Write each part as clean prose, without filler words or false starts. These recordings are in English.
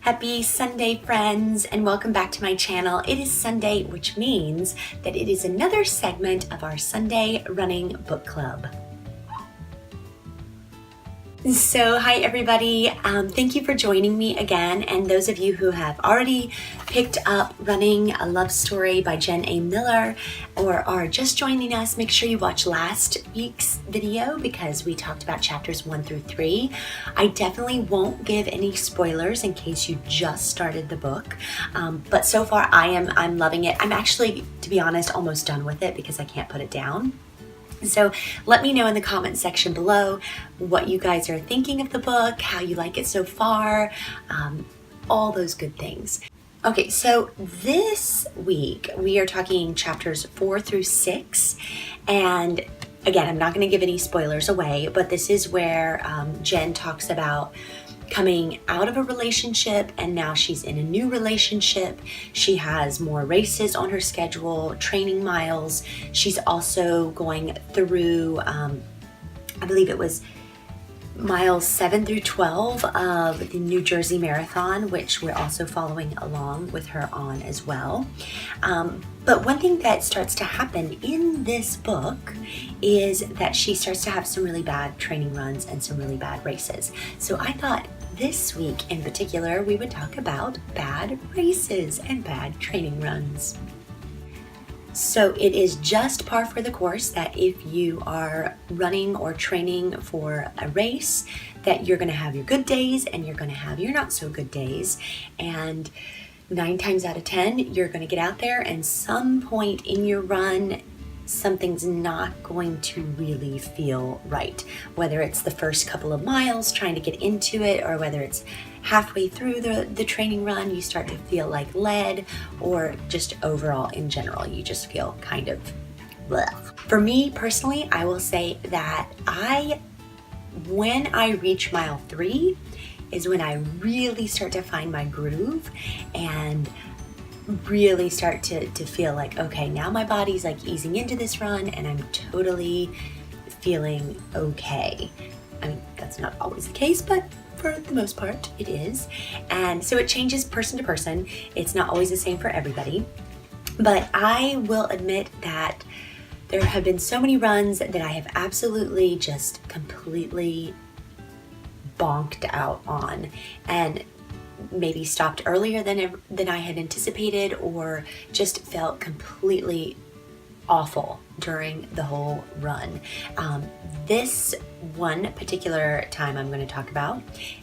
Happy Sunday, friends, and welcome back to my channel. It is Sunday, which means that it is another segment of our Sunday Running Book Club. So hi everybody, thank you for joining me again, and those of you who have already picked up Running a Love Story by Jen A. Miller or are just joining us, make sure you watch last week's video because we talked about chapters 1 through 3. I definitely won't give any spoilers in case you just started the book, but so far I'm loving it. I'm actually, to be honest, almost done with it because I can't put it down. So let me know in the comment section below what you guys are thinking of the book, how you like it so far, all those good things. Okay, so this week we are talking chapters 4 through 6, and again, I'm not going to give any spoilers away, but this is where Jen talks about coming out of a relationship and now she's in a new relationship. She has more races on her schedule, training miles. She's also going through, I believe it was miles 7 through 12 of the New Jersey Marathon, which we're also following along with her on as well. But one thing that starts to happen in this book is that she starts to have some really bad training runs and some really bad races. So I thought this week in particular, we would talk about bad races and bad training runs. So it is just par for the course that if you are running or training for a race, that you're going to have your good days and you're going to have your not so good days. And 9 times out of 10, you're going to get out there and some point in your run, something's not going to really feel right. Whether it's the first couple of miles trying to get into it, or whether it's halfway through the training run, you start to feel like lead, or just overall in general, you just feel kind of bleh. For me personally, I will say that when I reach mile 3 is when I really start to find my groove and really start to feel like, okay, now my body's like easing into this run and I'm totally feeling okay. I mean, that's not always the case, but for the most part it is. And so it changes person to person. It's not always the same for everybody, but I will admit that there have been so many runs that I have absolutely just completely bonked out on and maybe stopped earlier than I had anticipated, or just felt completely awful during the whole run. This one particular time I'm going to talk about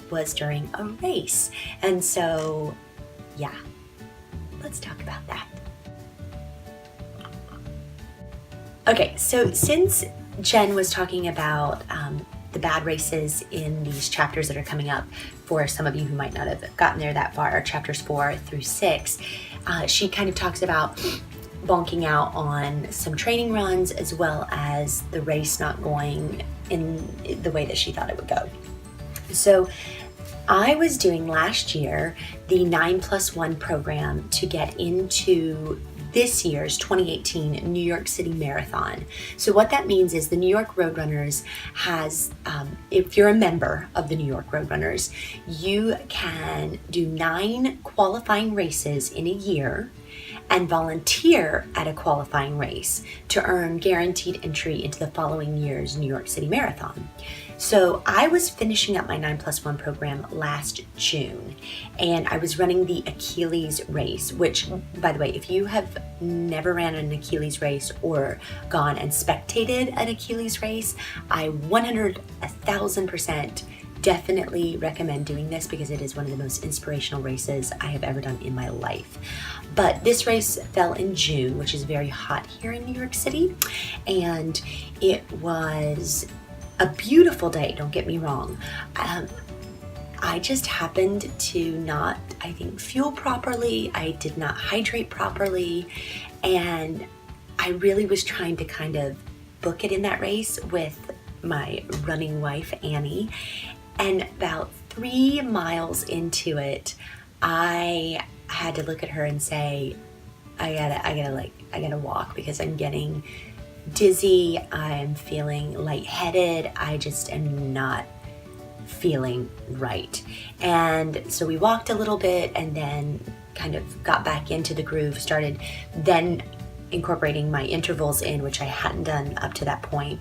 was during a race. And so, yeah, let's talk about that. Okay, so since Jen was talking about the bad races in these chapters that are coming up, for some of you who might not have gotten there that far, chapters 4 through 6, she kind of talks about bonking out on some training runs as well as the race not going in the way that she thought it would go. So I was doing last year the 9+1 program to get into this year's 2018 New York City Marathon. So what that means is the New York Roadrunners has, if you're a member of the New York Roadrunners, you can do 9 qualifying races in a year and volunteer at a qualifying race to earn guaranteed entry into the following year's New York City Marathon. So I was finishing up my 9+1 program last June, and I was running the Achilles race, which, by the way, if you have never ran an Achilles race or gone and spectated an Achilles race, I 1,000% definitely recommend doing this because it is one of the most inspirational races I have ever done in my life. But this race fell in June, which is very hot here in New York City, and it was a beautiful day, don't get me wrong. I just happened to not, I think, fuel properly. I did not hydrate properly, and I really was trying to kind of book it in that race with my running wife, Annie. And about 3 miles into it, I had to look at her and say, I gotta walk because I'm getting dizzy, I'm feeling lightheaded, I just am not feeling right. And so we walked a little bit and then kind of got back into the groove, started then incorporating my intervals in, which I hadn't done up to that point.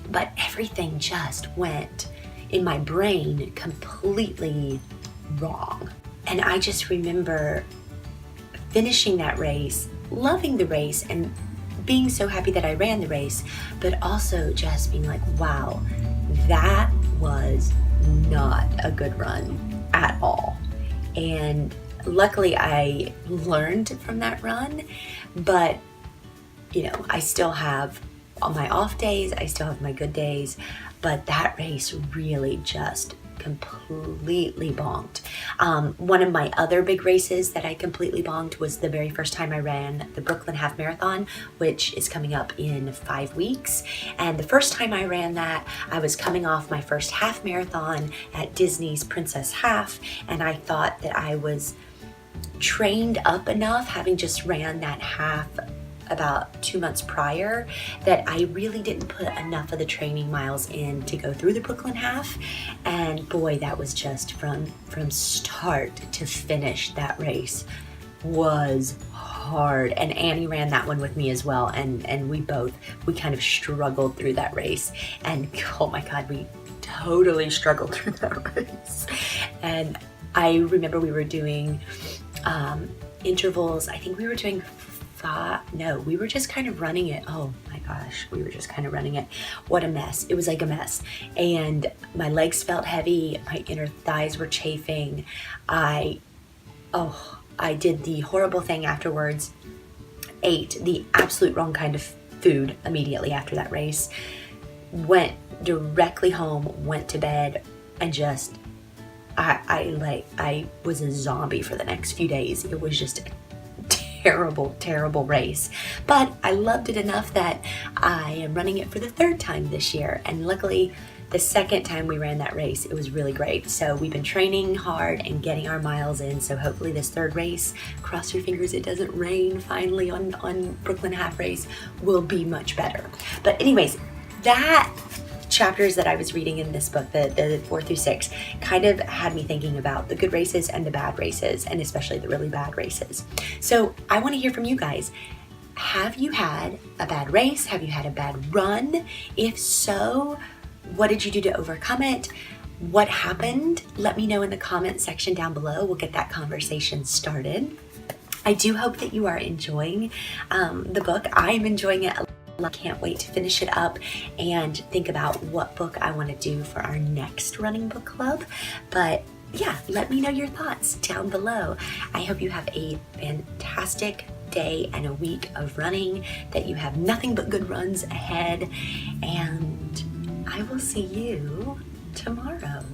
But everything just went in my brain completely wrong. And I just remember finishing that race, loving the race, and being so happy that I ran the race, but also just being like, wow, that was not a good run at all. And luckily I learned from that run, but you know, I still have on my off days, I still have my good days, but that race really just completely bonked. One of my other big races that I completely bonked was the very first time I ran the Brooklyn Half Marathon, which is coming up in 5 weeks. And the first time I ran that, I was coming off my first half marathon at Disney's Princess Half, and I thought that I was trained up enough, having just ran that half about 2 months prior, that I really didn't put enough of the training miles in to go through the Brooklyn Half. And boy, that was just from start to finish, that race was hard. And Annie ran that one with me as well, and we kind of struggled through that race. And oh my God, we totally struggled through that race. And I remember we were doing intervals. I think we were doing we were just kind of running it. Oh my gosh, we were just kind of running it. What a mess. It was like a mess. And my legs felt heavy. My inner thighs were chafing. I did the horrible thing afterwards. Ate the absolute wrong kind of food immediately after that race. Went directly home, went to bed, and just, I was a zombie for the next few days. It was just terrible race, but I loved it enough that I am running it for the 3rd time this year. And luckily the 2nd time we ran that race, it was really great. So we've been training hard and getting our miles in, so hopefully this 3rd race, cross your fingers it doesn't rain finally on Brooklyn Half race, will be much better. But anyways, that chapters that I was reading in this book, the 4 through 6, kind of had me thinking about the good races and the bad races, and especially the really bad races. So I want to hear from you guys. Have you had a bad race? Have you had a bad run? If so, what did you do to overcome it? What happened? Let me know in the comment section down below. We'll get that conversation started. I do hope that you are enjoying the book. I'm enjoying it. I can't wait to finish it up and think about what book I want to do for our next running book club. But yeah, let me know your thoughts down below. I hope you have a fantastic day and a week of running, that you have nothing but good runs ahead, and I will see you tomorrow.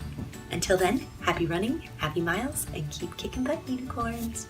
Until then, happy running, happy miles, and keep kicking butt, unicorns.